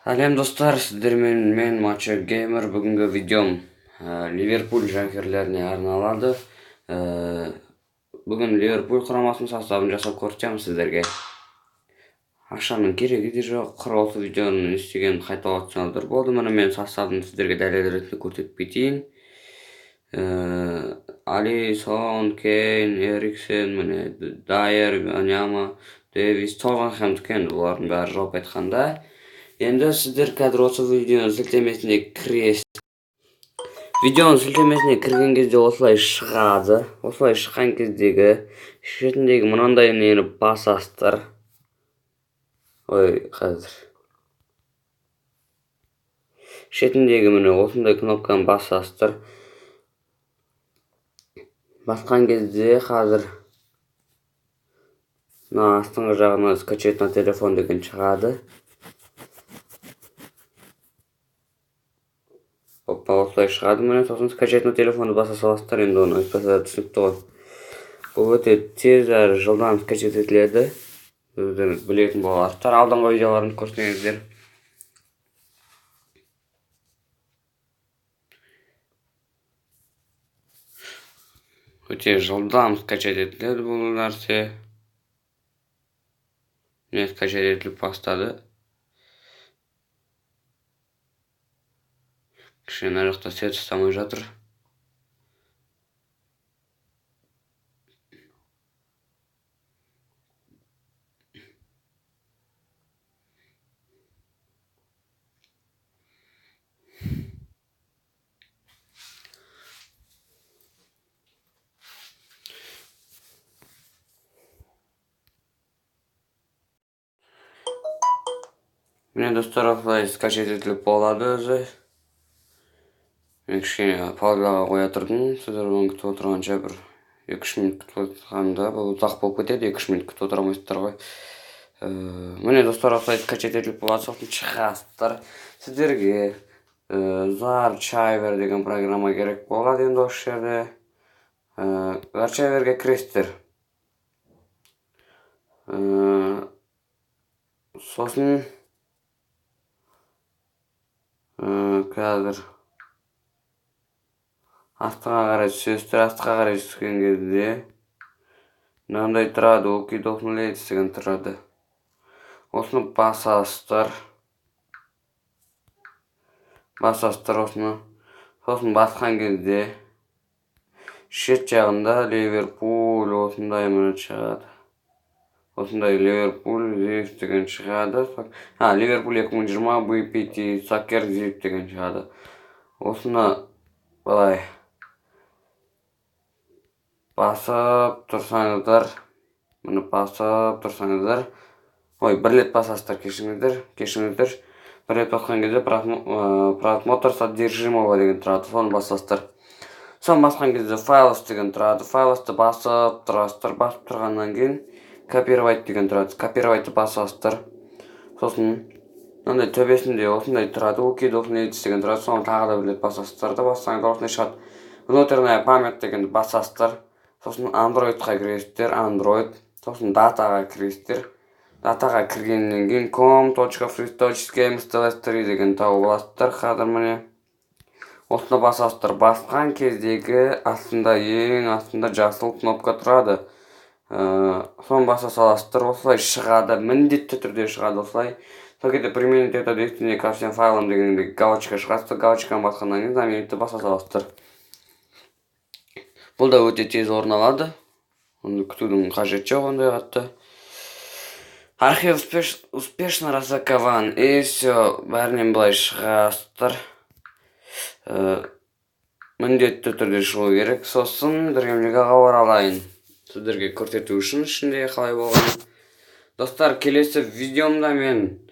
Әлем достар, сіздер мен Матча Геймер. Бүгінгі видеом Ливерпуль жанкүйерлеріне арналады. Бүгін Ливерпуль құрамасының составын жасап көрсетемін сіздерге. Ақшаның керегі де жоқ. 46 видеоны істеген қайталап отырсаңыздар болды. Міне мен составын сіздерге дәлел ретінде көрсетіп кетейін. Алисон, Кейн, Эриксен, міне Дайер, Ваняма, Дэвис, Тоттенхэм олардың бәрі жалпы айтқанда. Енді сіздер қазір осы видеоның сілтемесіне кіресіз. Видеоның сілтемесіне кірген кезде осылай шығады. Осылай шыққан кездегі шетіндегі мынандай нені басасыздар. Шетіндегі міне осындай кнопканы басасыздар. Басқан кезде қазір астыңғы жағына скачать на телефон деген шығады. Осылай шығады, міне сосын скачать на телефонды баса саласыздар, енді оны айтпаса түсінікті ғой. Бұл өте тез әрі жылдам скачать етіледі. Өздеріңіз білетін боларсыздар. Алдыңғы видеоларын көрсеңіздер. Өте жылдам скачать етіледі бұл нәрсе. Міне скачать етіліп бастады. Кішкене ана жақта свет ұстамай жатыр. Міне достар, осылай скачать етіліп болады өзі. Мен кішкене паузаға қоя тұрдым, сіздер оны күтіп отырғанша бір 2-3 минут күтіп отырғанда бұл ұзақ болып кетеді, 2-3 минут күтіп отыра алмайсыздар ғой. Міне достар, осылай скачать етіліп болады, сосын шығасыздар. Сіздерге Зарчайвер деген программа керек болады енді осы жерде. Зарчайверге кіресіздер. Сосын қазір астыға қарай түсесіздер. Астыға қарай түскен кезде мынандай тұрады, Okie-dokie деген тұрады. Осыны басасыздар. Осыны. Сосын басқан кезде шет жағында Ливерпуль осындай міне шығады. Осындай Ливерпуль Зив деген шығады. Ливерпуль 2020 VPT Soccer Zив деген шығады. Осыны былай басып тұрсаңыздар, мұны басып тұрсаңыздар, бір рет басасыздар, кешіңіздер. Бір рет басқан кезде просмотр содержимого деген тұрады, соны басасыздар. Соны басқан кезде файлос деген тұрады, файлосты басып тұрасыздар. Басып тұрғаннан кейін копировать деген тұрады, копировайтты басасыздар. Сосын мынандай төбесінде осындай тұрады, Okie-dokie деген тұрады, соны тағы да бір рет басасыздар да бассаңыздар осындай шығады. Внутренняя память дегенді басасыздар. Сосын Androidқа кіресіздер, сосын датаға кіресіздер. Датаға кіргеннен кейін com.free.games.tv деген тауып аласыздар. Қазір міне осыны басасыздар. Басқан кездегі ең астында жасыл кнопка тұрады. Соны баса саласыздар. Осылай шығады, міндетті түрде шығады осылай. Сол кезде применить это действие ко всем файлам дегенде галочка шығады. Галочканы басқаннан кейін заменитті баса саласыздар. Бұл да өте тез орын алады. Оны күтудің қажеті жоқ ондай қатты. Архив успешно разракован. И все, бәрінен былай шығасыздар. Міндетті түрде шығу керек. Сосын діргемлігі оралайын. Сіздерге көрсету үшін ішінде қалай болған. Достар, келесі видеомда мен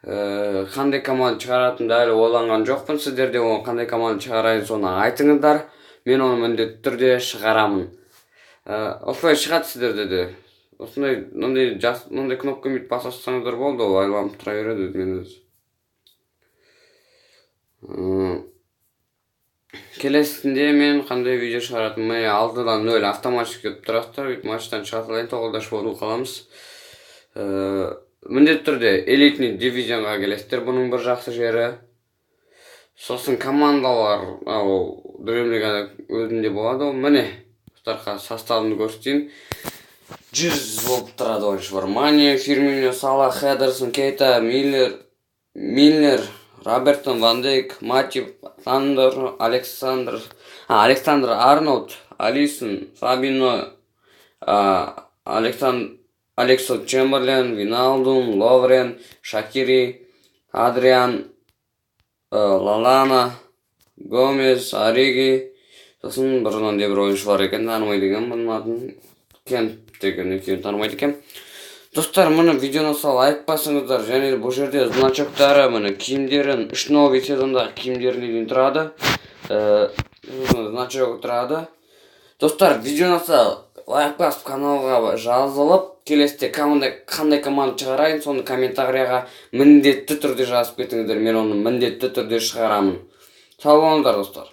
қандай команда шығаратынымды әлі ойланған жоқпын. Сіздерде қандай команда шығарайын соны айтыңыздар. Мен оны міндетті түрде шығарамын. Осылай шығады сіздерде де. Осындай кнопка мет басасаңыздар болды, ол айланып тұра береді мен өзі. Келесінде мен қандай видео шығаратыным, міне 6-0 автоматчик деп тұрасыздар. Матчтан шыға салайын, 9-0 қаламыз. міндетті түрде элитный дивизионға келесіздер. Бұның бір жақсы жері. Сосын командалар, древлига өзінде болады. Міне, достар, составын көрсетейін. 100 болып тұрады ойыншылар. Мане, Фирмино, Салах, Хедерсон, Кейта, Миллер, Робертон, Ван Дейк, Матип, Александр Арнольд, Алисон, Фабино, Алексо Чемберлен, Виналдум, Ловрен, Шакири, Адриан, Лалана, Гомес, Ориги. Сосын бұрыннан де бір ойыншылар екен, танымайды екен. Бұның атын Кент деген екеуін танымайды екен. Достар, мұны видеоны сал лайк басыңыздар, және бұл жерде значоктары, мұны киімдерін, 3 новый сезонда киімдерін дейін тұрады. Значок тұрады. Достар, видеоны сал лайк басып каналға жазылып, келесте қандай команда шығарайын, соны комментарияға міндетті түрде жазып кетіңіздер. Мен оны міндетті түрде шығарамын. Сау болыңыздар, достар.